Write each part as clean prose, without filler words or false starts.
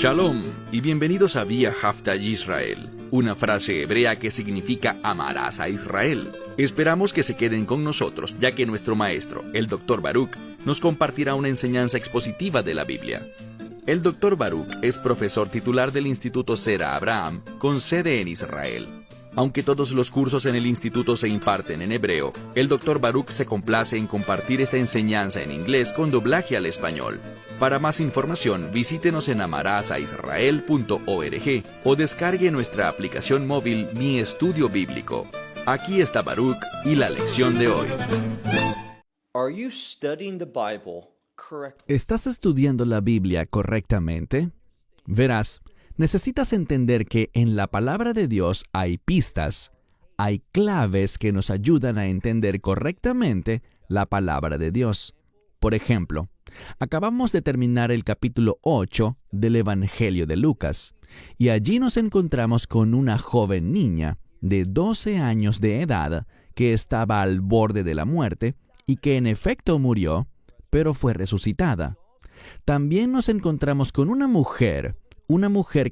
Shalom y bienvenidos a Vía Hafta Yisrael, una frase hebrea que significa amarás a Israel. Esperamos que se queden con nosotros, ya que nuestro maestro, el Dr. Baruch, nos compartirá una enseñanza expositiva de la Biblia. El Dr. Baruch es profesor titular del Instituto Sera Abraham, con sede en Israel. Aunque todos los cursos en el instituto se imparten en hebreo, el Dr. Baruch se complace en compartir esta enseñanza en inglés con doblaje al español. Para más información, visítenos en amarasaisrael.org o descargue nuestra aplicación móvil Mi Estudio Bíblico. Aquí está Baruch y la lección de hoy. ¿Estás estudiando la Biblia correctamente? Verás, necesitas entender que en la palabra de Dios hay pistas, hay claves que nos ayudan a entender correctamente la palabra de Dios. Por ejemplo, acabamos de terminar el capítulo 8 del Evangelio de Lucas, y allí nos encontramos con una joven niña de 12 años de edad que estaba al borde de la muerte y que en efecto murió, pero fue resucitada. También nos encontramos con una mujer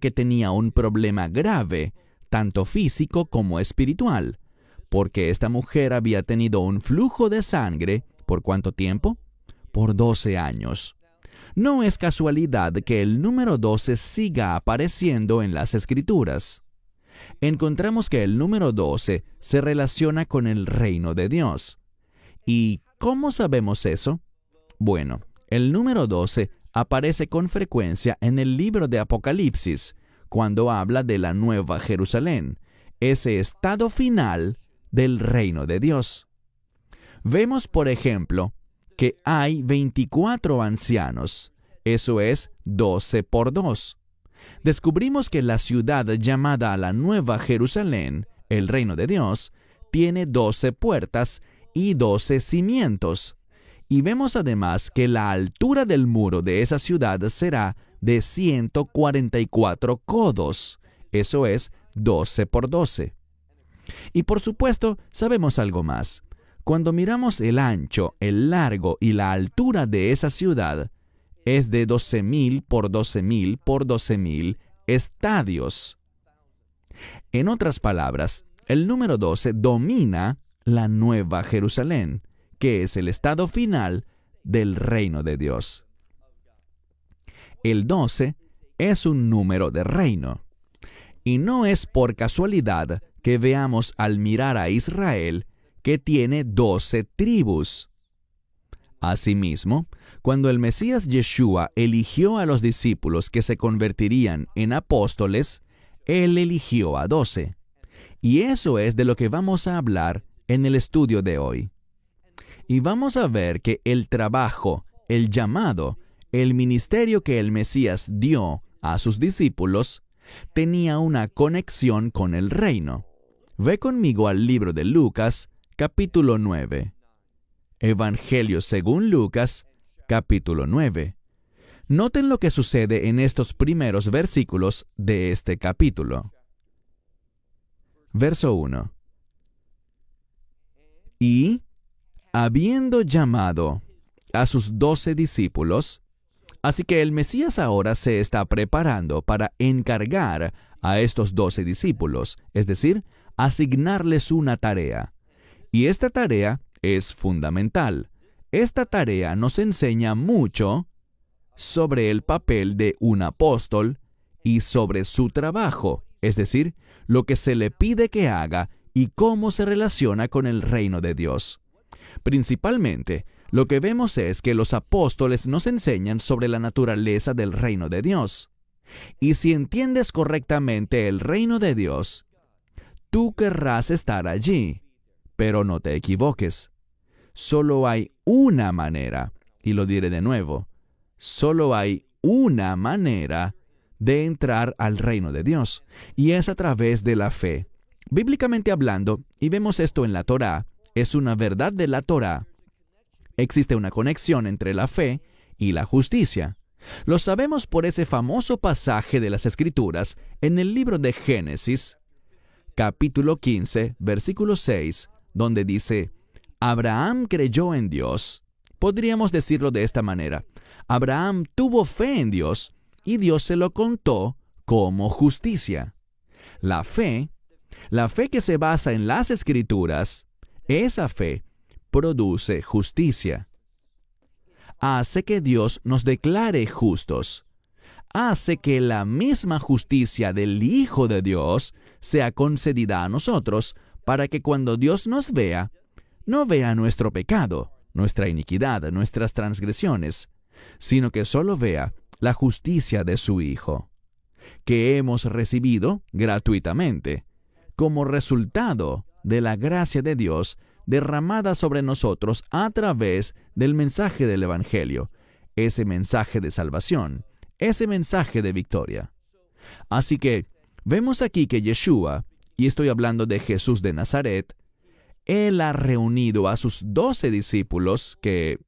que tenía un problema grave, tanto físico como espiritual, porque esta mujer había tenido un flujo de sangre, ¿por cuánto tiempo? Por 12 años. No es casualidad que el número 12 siga apareciendo en las Escrituras. Encontramos que el número 12 se relaciona con el reino de Dios. ¿Y cómo sabemos eso? Bueno, el número 12 aparece con frecuencia en el libro de Apocalipsis, cuando habla de la Nueva Jerusalén, ese estado final del reino de Dios. Vemos, por ejemplo, que hay 24 ancianos, eso es 12 por 2. Descubrimos que la ciudad llamada la Nueva Jerusalén, el reino de Dios, tiene 12 puertas y 12 cimientos. Y vemos además que la altura del muro de esa ciudad será de 144 codos, eso es 12 por 12. Y por supuesto, sabemos algo más. Cuando miramos el ancho, el largo y la altura de esa ciudad, es de 12,000 por 12,000 por 12,000 estadios. En otras palabras, el número 12 domina la Nueva Jerusalén, que es el estado final del reino de Dios. El 12 es un número de reino. Y no es por casualidad que veamos al mirar a Israel que tiene 12 tribus. Asimismo, cuando el Mesías Yeshua eligió a los discípulos que se convertirían en apóstoles, Él eligió a 12. Y eso es de lo que vamos a hablar en el estudio de hoy. Y vamos a ver que el trabajo, el llamado, el ministerio que el Mesías dio a sus discípulos tenía una conexión con el reino. Ve conmigo al libro de Lucas, capítulo 9. Evangelio según Lucas, capítulo 9. Noten lo que sucede en estos primeros versículos de este capítulo. Verso 1. Y, habiendo llamado a sus 12 discípulos, así que el Mesías ahora se está preparando para encargar a estos 12 discípulos, es decir, asignarles una tarea. Y esta tarea es fundamental. Esta tarea nos enseña mucho sobre el papel de un apóstol y sobre su trabajo, es decir, lo que se le pide que haga y cómo se relaciona con el reino de Dios. Principalmente, lo que vemos es que los apóstoles nos enseñan sobre la naturaleza del reino de Dios. Y si entiendes correctamente el reino de Dios, tú querrás estar allí. Pero no te equivoques. Solo hay una manera, y lo diré de nuevo, solo hay una manera de entrar al reino de Dios, y es a través de la fe. Bíblicamente hablando, y vemos esto en la Torá, es una verdad de la Torá. Existe una conexión entre la fe y la justicia. Lo sabemos por ese famoso pasaje de las Escrituras en el libro de Génesis, capítulo 15, versículo 6, donde dice, Abraham creyó en Dios. Podríamos decirlo de esta manera. Abraham tuvo fe en Dios y Dios se lo contó como justicia. La fe que se basa en las Escrituras, esa fe produce justicia. Hace que Dios nos declare justos. Hace que la misma justicia del Hijo de Dios sea concedida a nosotros, para que cuando Dios nos vea, no vea nuestro pecado, nuestra iniquidad, nuestras transgresiones, sino que solo vea la justicia de su Hijo, que hemos recibido gratuitamente, como resultado de la gracia de Dios derramada sobre nosotros a través del mensaje del Evangelio, ese mensaje de salvación, ese mensaje de victoria. Así que vemos aquí que Yeshua, y estoy hablando de Jesús de Nazaret, Él ha reunido a sus 12 discípulos que,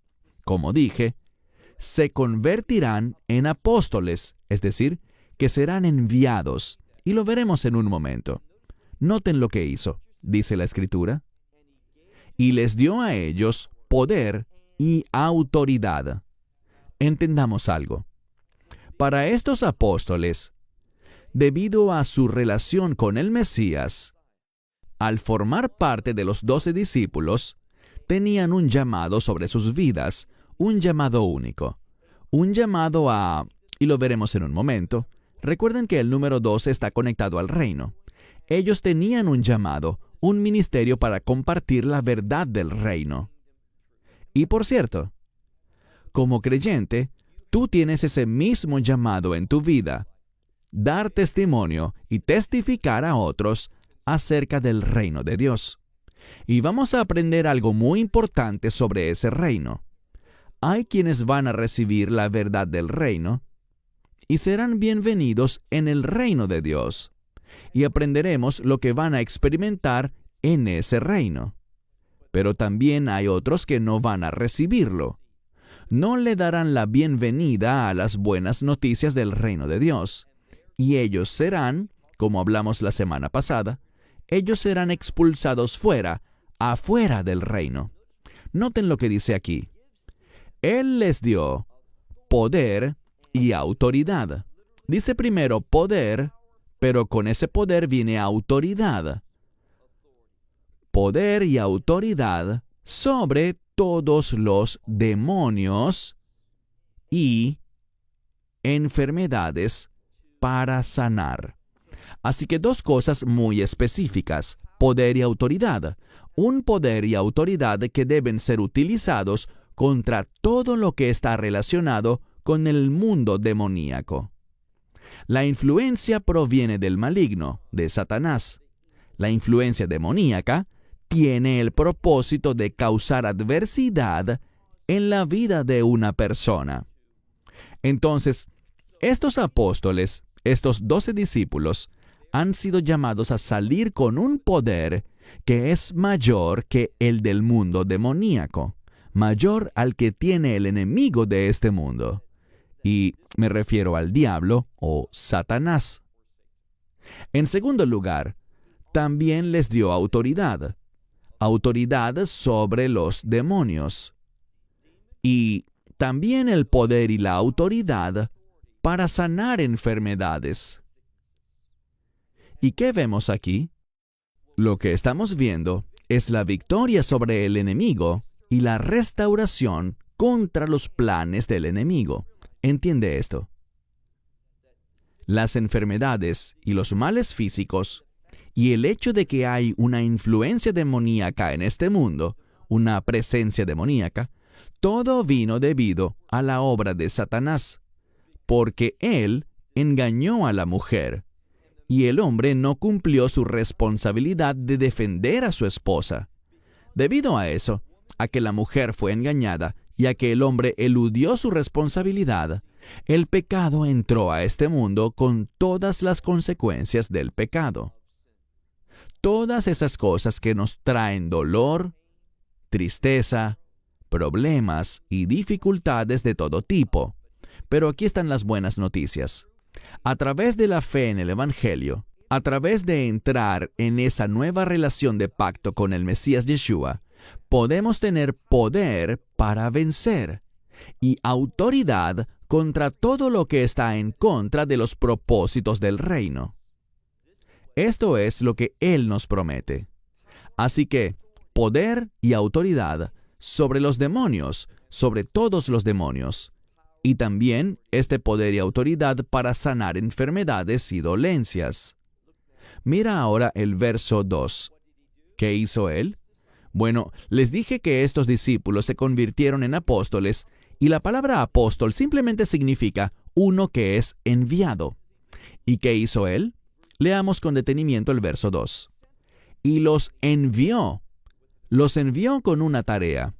como dije, se convertirán en apóstoles, es decir, que serán enviados, y lo veremos en un momento. Noten lo que hizo, dice la Escritura, y les dio a ellos poder y autoridad. Entendamos algo. Para estos apóstoles, debido a su relación con el Mesías, al formar parte de los 12 discípulos, tenían un llamado sobre sus vidas, un llamado único, un llamado a, y lo veremos en un momento. Recuerden que el número 12 está conectado al reino. Ellos tenían un llamado, un ministerio para compartir la verdad del reino. Y por cierto, como creyente, tú tienes ese mismo llamado en tu vida, dar testimonio y testificar a otros acerca del reino de Dios. Y vamos a aprender algo muy importante sobre ese reino. Hay quienes van a recibir la verdad del reino y serán bienvenidos en el reino de Dios. Y aprenderemos lo que van a experimentar en ese reino. Pero también hay otros que no van a recibirlo. No le darán la bienvenida a las buenas noticias del reino de Dios. Y ellos serán, como hablamos la semana pasada, ellos serán expulsados afuera del reino. Noten lo que dice aquí. Él les dio poder y autoridad. Dice primero poder, pero con ese poder viene autoridad. Poder y autoridad sobre todos los demonios y enfermedades para sanar. Así que dos cosas muy específicas, poder y autoridad. Un poder y autoridad que deben ser utilizados contra todo lo que está relacionado con el mundo demoníaco. La influencia proviene del maligno, de Satanás. La influencia demoníaca tiene el propósito de causar adversidad en la vida de una persona. Entonces, estos apóstoles, estos 12 discípulos, han sido llamados a salir con un poder que es mayor que el del mundo demoníaco, mayor al que tiene el enemigo de este mundo. Y me refiero al diablo o Satanás. En segundo lugar, también les dio autoridad sobre los demonios. Y también el poder y la autoridad para sanar enfermedades. ¿Y qué vemos aquí? Lo que estamos viendo es la victoria sobre el enemigo y la restauración contra los planes del enemigo. ¿Entiende esto? Las enfermedades y los males físicos y el hecho de que hay una influencia demoníaca en este mundo, una presencia demoníaca, todo vino debido a la obra de Satanás, porque él engañó a la mujer, y el hombre no cumplió su responsabilidad de defender a su esposa. Debido a eso, a que la mujer fue engañada y a que el hombre eludió su responsabilidad, el pecado entró a este mundo con todas las consecuencias del pecado. Todas esas cosas que nos traen dolor, tristeza, problemas y dificultades de todo tipo. Pero aquí están las buenas noticias. A través de la fe en el Evangelio, a través de entrar en esa nueva relación de pacto con el Mesías Yeshua, podemos tener poder para vencer y autoridad contra todo lo que está en contra de los propósitos del reino. Esto es lo que Él nos promete. Así que, poder y autoridad sobre los demonios, sobre todos los demonios, y también este poder y autoridad para sanar enfermedades y dolencias. Mira ahora el verso 2. ¿Qué hizo Él? Bueno, les dije que estos discípulos se convirtieron en apóstoles, y la palabra apóstol simplemente significa uno que es enviado. ¿Y qué hizo Él? Leamos con detenimiento el verso 2. Y los envió. Los envió con una tarea.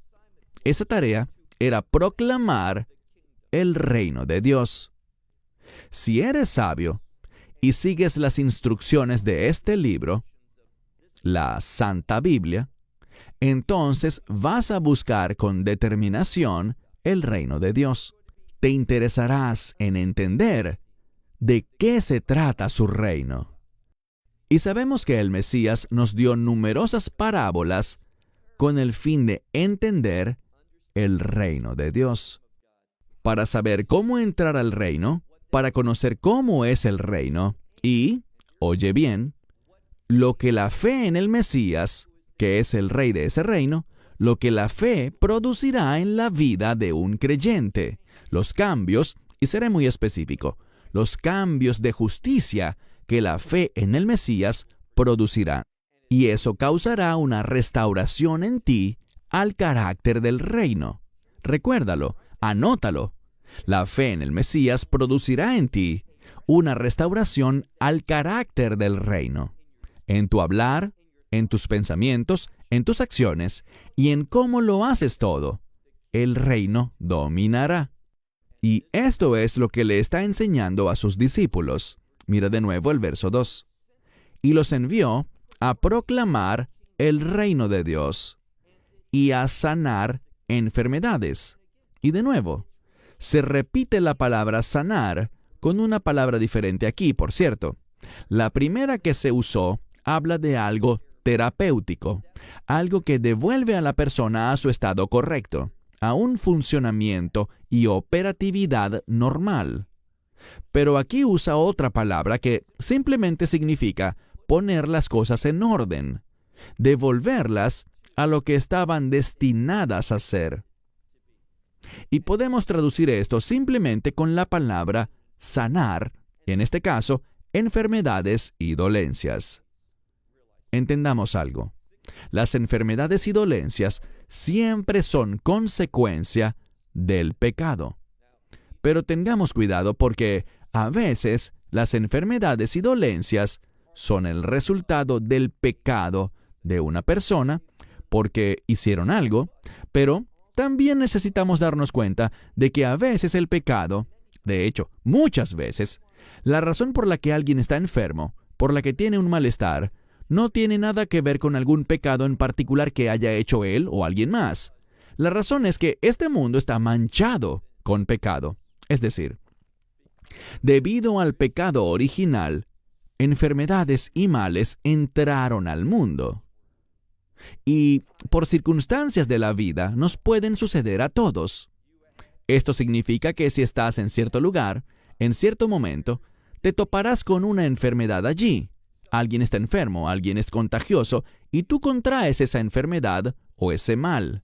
Esa tarea era proclamar el reino de Dios. Si eres sabio y sigues las instrucciones de este libro, la Santa Biblia, entonces vas a buscar con determinación el reino de Dios. Te interesarás en entender de qué se trata su reino. Y sabemos que el Mesías nos dio numerosas parábolas con el fin de entender el reino de Dios. Para saber cómo entrar al reino, para conocer cómo es el reino y, oye bien, lo que la fe en el Mesías, que es el rey de ese reino, lo que la fe producirá en la vida de un creyente, los cambios, y seré muy específico, los cambios de justicia que la fe en el Mesías producirá. Y eso causará una restauración en ti al carácter del reino. Recuérdalo, anótalo. La fe en el Mesías producirá en ti una restauración al carácter del reino. En tu hablar, en tus pensamientos, en tus acciones y en cómo lo haces todo, el reino dominará. Y esto es lo que le está enseñando a sus discípulos. Mira de nuevo el verso 2. Y los envió a proclamar el reino de Dios y a sanar enfermedades. Y de nuevo, se repite la palabra sanar con una palabra diferente aquí, por cierto. La primera que se usó habla de algo terapéutico, algo que devuelve a la persona a su estado correcto, a un funcionamiento y operatividad normal. Pero aquí usa otra palabra que simplemente significa poner las cosas en orden, devolverlas a lo que estaban destinadas a ser. Y podemos traducir esto simplemente con la palabra sanar, en este caso, enfermedades y dolencias. Entendamos algo. Las enfermedades y dolencias siempre son consecuencia del pecado. Pero tengamos cuidado porque a veces las enfermedades y dolencias son el resultado del pecado de una persona porque hicieron algo, pero también necesitamos darnos cuenta de que a veces el pecado, de hecho, muchas veces, la razón por la que alguien está enfermo, por la que tiene un malestar, no tiene nada que ver con algún pecado en particular que haya hecho él o alguien más. La razón es que este mundo está manchado con pecado. Es decir, debido al pecado original, enfermedades y males entraron al mundo. Y por circunstancias de la vida nos pueden suceder a todos. Esto significa que si estás en cierto lugar, en cierto momento, te toparás con una enfermedad allí. Alguien está enfermo, alguien es contagioso, y tú contraes esa enfermedad o ese mal.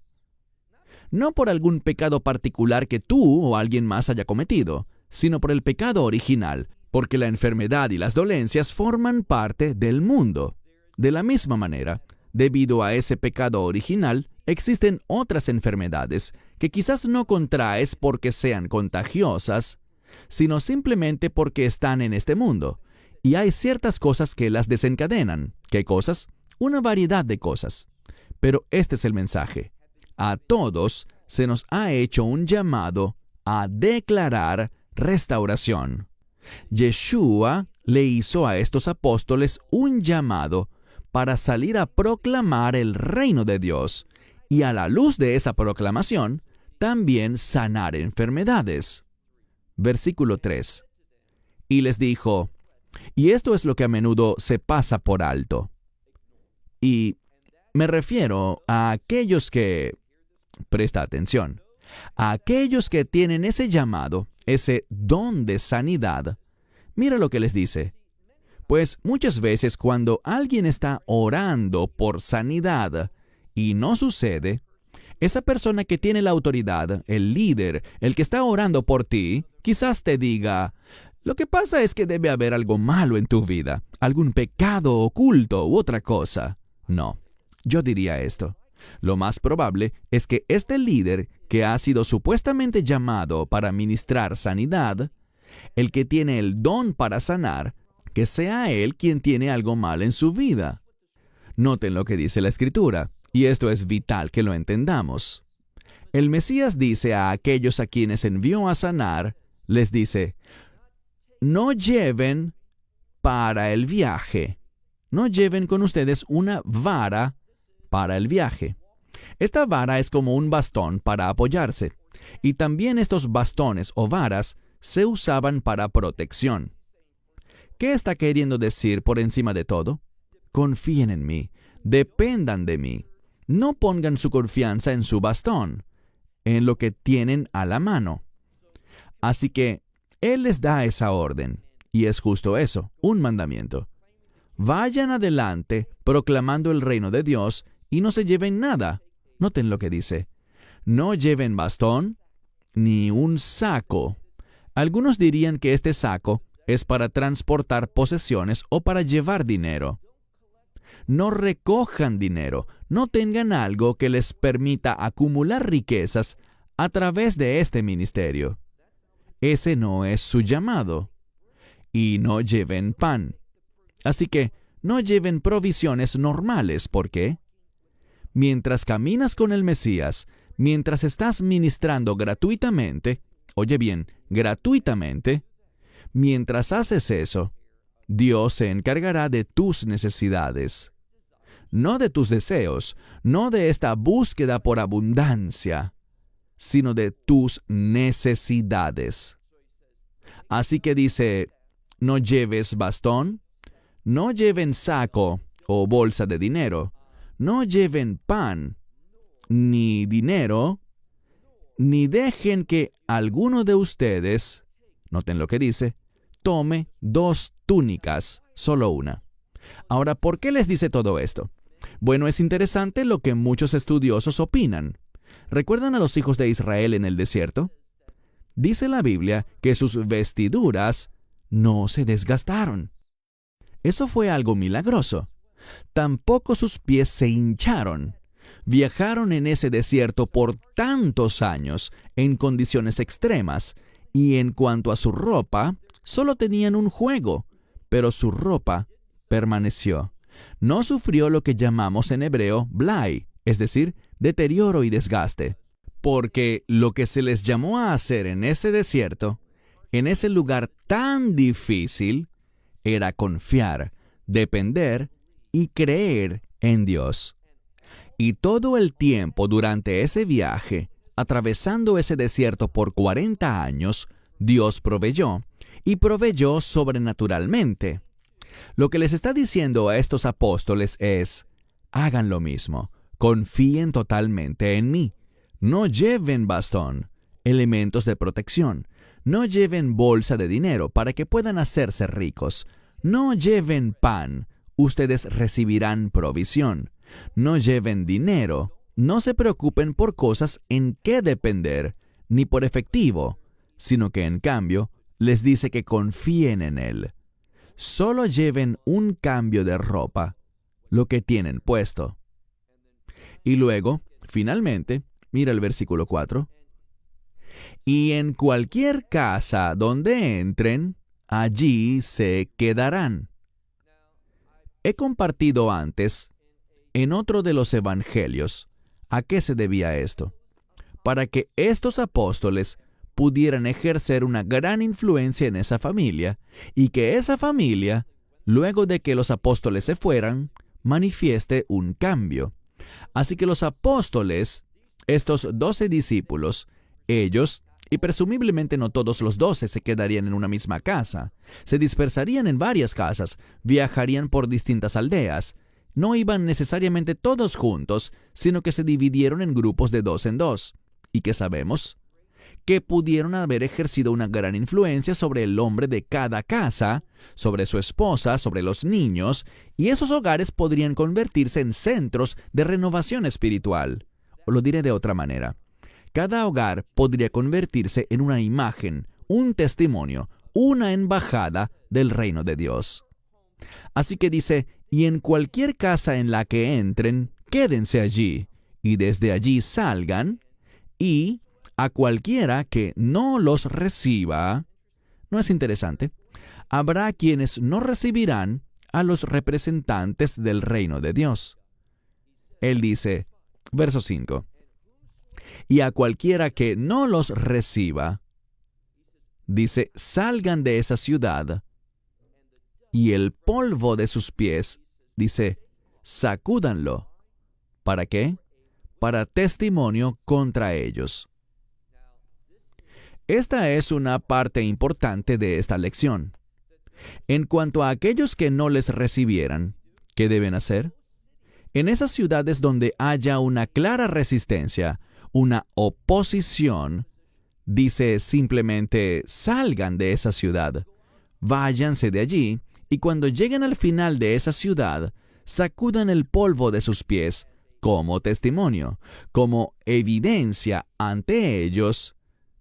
No por algún pecado particular que tú o alguien más haya cometido, sino por el pecado original, porque la enfermedad y las dolencias forman parte del mundo. De la misma manera, debido a ese pecado original, existen otras enfermedades que quizás no contraes porque sean contagiosas, sino simplemente porque están en este mundo. Y hay ciertas cosas que las desencadenan. ¿Qué cosas? Una variedad de cosas. Pero este es el mensaje. A todos se nos ha hecho un llamado a declarar restauración. Yeshua le hizo a estos apóstoles un llamado para salir a proclamar el reino de Dios y a la luz de esa proclamación también sanar enfermedades. Versículo 3. Y les dijo, y esto es lo que a menudo se pasa por alto. Y me refiero a aquellos que, presta atención, a aquellos que tienen ese llamado ese don de sanidad, mira lo que les dice. Pues muchas veces cuando alguien está orando por sanidad y no sucede, esa persona que tiene la autoridad, el líder, el que está orando por ti, quizás te diga, lo que pasa es que debe haber algo malo en tu vida, algún pecado oculto u otra cosa. No, yo diría esto. Lo más probable es que este líder, que ha sido supuestamente llamado para ministrar sanidad, el que tiene el don para sanar, que sea él quien tiene algo mal en su vida. Noten lo que dice la Escritura, y esto es vital que lo entendamos. El Mesías dice a aquellos a quienes envió a sanar, les dice, no lleven para el viaje, no lleven con ustedes una vara para el viaje. Esta vara es como un bastón para apoyarse, y también estos bastones o varas se usaban para protección. ¿Qué está queriendo decir por encima de todo? Confíen en mí, dependan de mí. No pongan su confianza en su bastón, en lo que tienen a la mano. Así que Él les da esa orden, y es justo eso, un mandamiento. Vayan adelante proclamando el reino de Dios y no se lleven nada. Noten lo que dice. No lleven bastón ni un saco. Algunos dirían que este saco es para transportar posesiones o para llevar dinero. No recojan dinero, no tengan algo que les permita acumular riquezas a través de este ministerio. Ese no es su llamado. Y no lleven pan. Así que no lleven provisiones normales. ¿Por qué? Mientras caminas con el Mesías, mientras estás ministrando gratuitamente, oye bien, gratuitamente, mientras haces eso, Dios se encargará de tus necesidades. No de tus deseos, no de esta búsqueda por abundancia, sino de tus necesidades. Así que dice, no lleves bastón, no lleven saco o bolsa de dinero, no lleven pan, ni dinero, ni dejen que alguno de ustedes, noten lo que dice, tome 2 túnicas, solo una. Ahora, ¿por qué les dice todo esto? Bueno, es interesante lo que muchos estudiosos opinan. ¿Recuerdan a los hijos de Israel en el desierto? Dice la Biblia que sus vestiduras no se desgastaron. Eso fue algo milagroso. Tampoco sus pies se hincharon. Viajaron en ese desierto por tantos años, en condiciones extremas, y en cuanto a su ropa, solo tenían un juego, pero su ropa permaneció. No sufrió lo que llamamos en hebreo blai, es decir, deterioro y desgaste, porque lo que se les llamó a hacer en ese desierto, en ese lugar tan difícil, era confiar, depender y creer en Dios. Y todo el tiempo durante ese viaje, atravesando ese desierto por 40 años, Dios proveyó, y proveyó sobrenaturalmente. Lo que les está diciendo a estos apóstoles es, hagan lo mismo, confíen totalmente en mí. No lleven bastón, elementos de protección. No lleven bolsa de dinero para que puedan hacerse ricos. No lleven pan, ustedes recibirán provisión. No lleven dinero, no se preocupen por cosas en que depender, ni por efectivo, sino que en cambio les dice que confíen en Él. Solo lleven un cambio de ropa, lo que tienen puesto. Y luego, finalmente, mira el versículo 4. Y en cualquier casa donde entren, allí se quedarán. He compartido antes, en otro de los evangelios, a qué se debía esto. Para que estos apóstoles pudieran ejercer una gran influencia en esa familia, y que esa familia, luego de que los apóstoles se fueran, manifieste un cambio. Así que los apóstoles, estos 12 discípulos, ellos, y presumiblemente no todos los 12 se quedarían en una misma casa, se dispersarían en varias casas, viajarían por distintas aldeas. No iban necesariamente todos juntos, sino que se dividieron en grupos de 2 en 2. ¿Y qué sabemos? que pudieron haber ejercido una gran influencia sobre el hombre de cada casa, sobre su esposa, sobre los niños, y esos hogares podrían convertirse en centros de renovación espiritual. O lo diré de otra manera. Cada hogar podría convertirse en una imagen, un testimonio, una embajada del reino de Dios. Así que dice, y en cualquier casa en la que entren, quédense allí, y desde allí salgan, y a cualquiera que no los reciba, ¿no es interesante? Habrá quienes no recibirán a los representantes del reino de Dios. Él dice, verso 5, y a cualquiera que no los reciba, dice, salgan de esa ciudad, y el polvo de sus pies, dice, sacúdanlo. ¿Para qué? Para testimonio contra ellos. Esta es una parte importante de esta lección. En cuanto a aquellos que no les recibieran, ¿qué deben hacer? En esas ciudades donde haya una clara resistencia, una oposición, dice simplemente, salgan de esa ciudad, váyanse de allí, y cuando lleguen al final de esa ciudad, sacudan el polvo de sus pies como testimonio, como evidencia ante ellos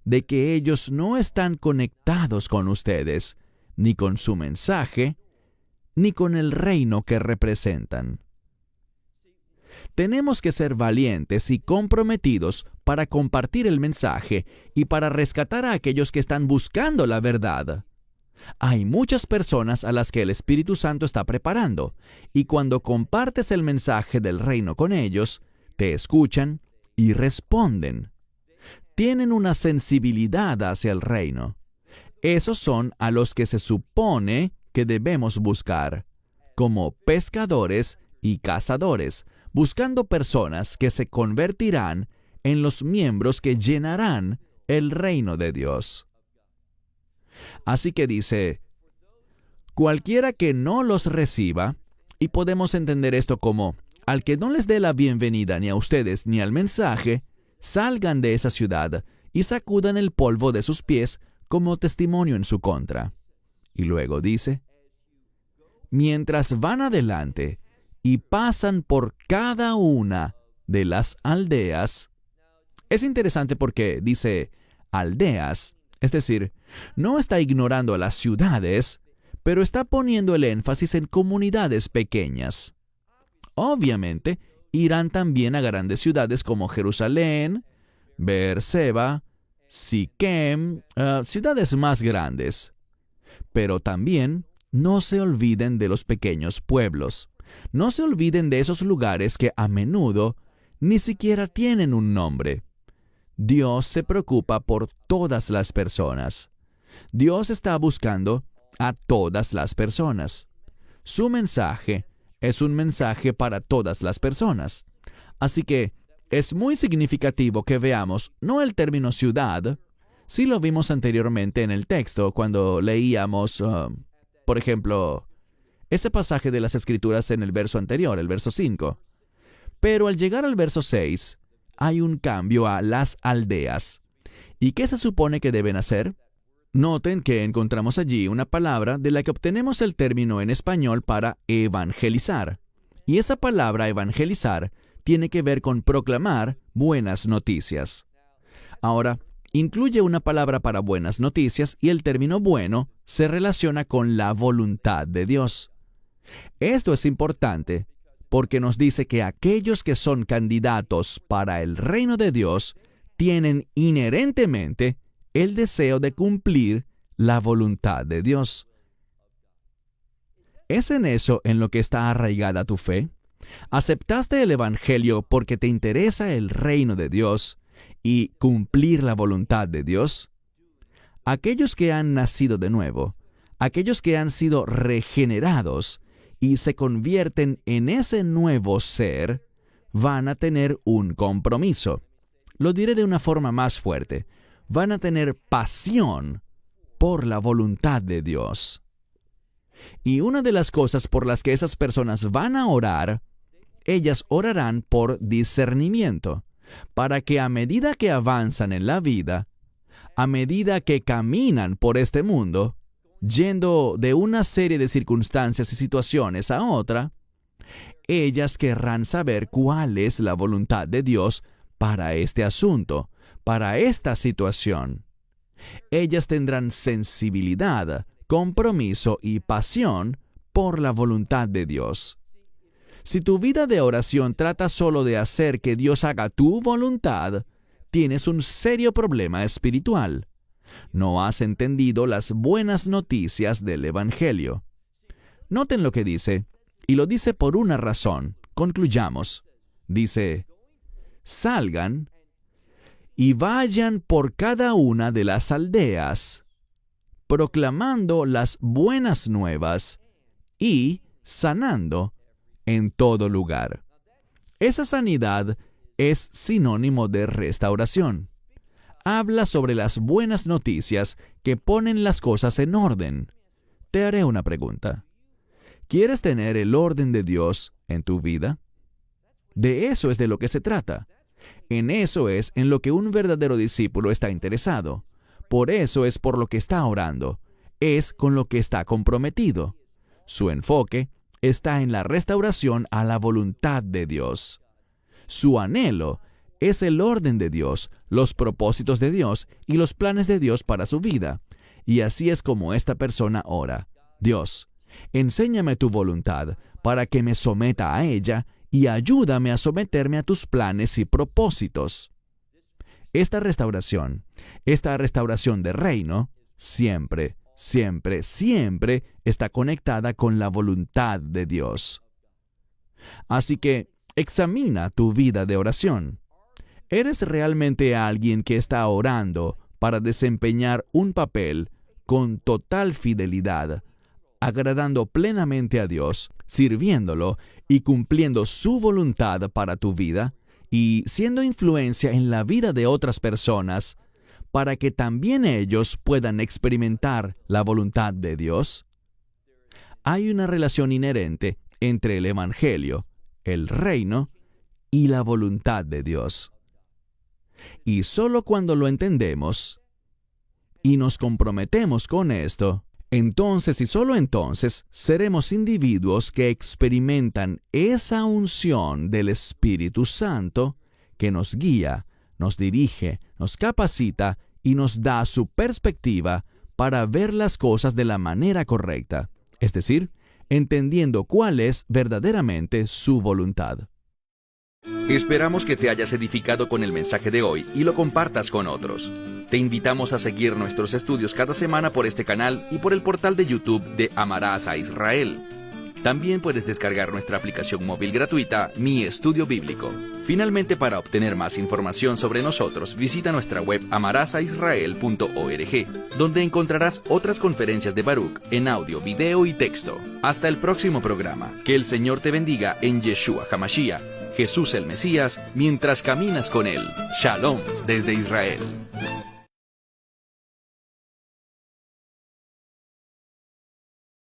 de que ellos no están conectados con ustedes, ni con su mensaje, ni con el reino que representan. Tenemos que ser valientes y comprometidos para compartir el mensaje y para rescatar a aquellos que están buscando la verdad. Hay muchas personas a las que el Espíritu Santo está preparando, y cuando compartes el mensaje del reino con ellos, te escuchan y responden. Tienen una sensibilidad hacia el reino. Esos son a los que se supone que debemos buscar, como pescadores y cazadores, buscando personas que se convertirán en los miembros que llenarán el reino de Dios. Así que dice, cualquiera que no los reciba, y podemos entender esto como, al que no les dé la bienvenida ni a ustedes ni al mensaje, salgan de esa ciudad y sacudan el polvo de sus pies como testimonio en su contra. Y luego dice, mientras van adelante y pasan por cada una de las aldeas. Es interesante porque dice aldeas, es decir, no está ignorando a las ciudades, pero está poniendo el énfasis en comunidades pequeñas. Obviamente, irán también a grandes ciudades como Jerusalén, Beerseba, Siquem, ciudades más grandes. Pero también no se olviden de los pequeños pueblos. No se olviden de esos lugares que a menudo ni siquiera tienen un nombre. Dios se preocupa por todas las personas. Dios está buscando a todas las personas. Su mensaje es un mensaje para todas las personas. Así que es muy significativo que veamos no el término ciudad, sí lo vimos anteriormente en el texto cuando leíamos, por ejemplo, ese pasaje de las Escrituras en el verso anterior, el verso 5. Pero al llegar al verso 6, hay un cambio a las aldeas. ¿Y qué se supone que deben hacer? Noten que encontramos allí una palabra de la que obtenemos el término en español para evangelizar. Y esa palabra evangelizar tiene que ver con proclamar buenas noticias. Ahora, incluye una palabra para buenas noticias y el término bueno se relaciona con la voluntad de Dios. Esto es importante porque nos dice que aquellos que son candidatos para el reino de Dios tienen inherentemente el deseo de cumplir la voluntad de Dios. ¿Es en eso en lo que está arraigada tu fe? ¿Aceptaste el Evangelio porque te interesa el reino de Dios y cumplir la voluntad de Dios? Aquellos que han nacido de nuevo, aquellos que han sido regenerados y se convierten en ese nuevo ser, van a tener un compromiso. Lo diré de una forma más fuerte. Van a tener pasión por la voluntad de Dios. Y una de las cosas por las que esas personas van a orar, ellas orarán por discernimiento, para que a medida que avanzan en la vida, a medida que caminan por este mundo, yendo de una serie de circunstancias y situaciones a otra, ellas querrán saber cuál es la voluntad de Dios para este asunto, para esta situación. Ellas tendrán sensibilidad, compromiso y pasión por la voluntad de Dios. Si tu vida de oración trata solo de hacer que Dios haga tu voluntad, tienes un serio problema espiritual. No has entendido las buenas noticias del Evangelio. Noten lo que dice, y lo dice por una razón. Concluyamos. Dice, salgan y vayan por cada una de las aldeas, proclamando las buenas nuevas y sanando en todo lugar. Esa sanidad es sinónimo de restauración. Habla sobre las buenas noticias que ponen las cosas en orden. Te haré una pregunta. ¿Quieres tener el orden de Dios en tu vida? De eso es de lo que se trata. En eso es en lo que un verdadero discípulo está interesado. Por eso es por lo que está orando. Es con lo que está comprometido. Su enfoque está en la restauración a la voluntad de Dios. Su anhelo es el orden de Dios, los propósitos de Dios y los planes de Dios para su vida. Y así es como esta persona ora. Dios, enséñame tu voluntad para que me someta a ella y ayúdame a someterme a tus planes y propósitos. Esta restauración de reino, siempre está conectada con la voluntad de Dios. Así que, examina tu vida de oración. ¿Eres realmente alguien que está orando para desempeñar un papel con total fidelidad, agradando plenamente a Dios, sirviéndolo y cumpliendo su voluntad para tu vida, y siendo influencia en la vida de otras personas, para que también ellos puedan experimentar la voluntad de Dios? Hay una relación inherente entre el Evangelio, el reino y la voluntad de Dios. Y solo cuando lo entendemos y nos comprometemos con esto, entonces y solo entonces seremos individuos que experimentan esa unción del Espíritu Santo que nos guía, nos dirige, nos capacita y nos da su perspectiva para ver las cosas de la manera correcta, es decir, entendiendo cuál es verdaderamente su voluntad. Esperamos que te hayas edificado con el mensaje de hoy y lo compartas con otros. Te invitamos a seguir nuestros estudios cada semana por este canal y por el portal de YouTube de Amarás a Israel. También puedes descargar nuestra aplicación móvil gratuita, Mi Estudio Bíblico. Finalmente, para obtener más información sobre nosotros, visita nuestra web amarasaisrael.org, donde encontrarás otras conferencias de Baruch en audio, video y texto. Hasta el próximo programa. Que el Señor te bendiga en Yeshua HaMashiach, Jesús el Mesías, mientras caminas con Él. Shalom desde Israel.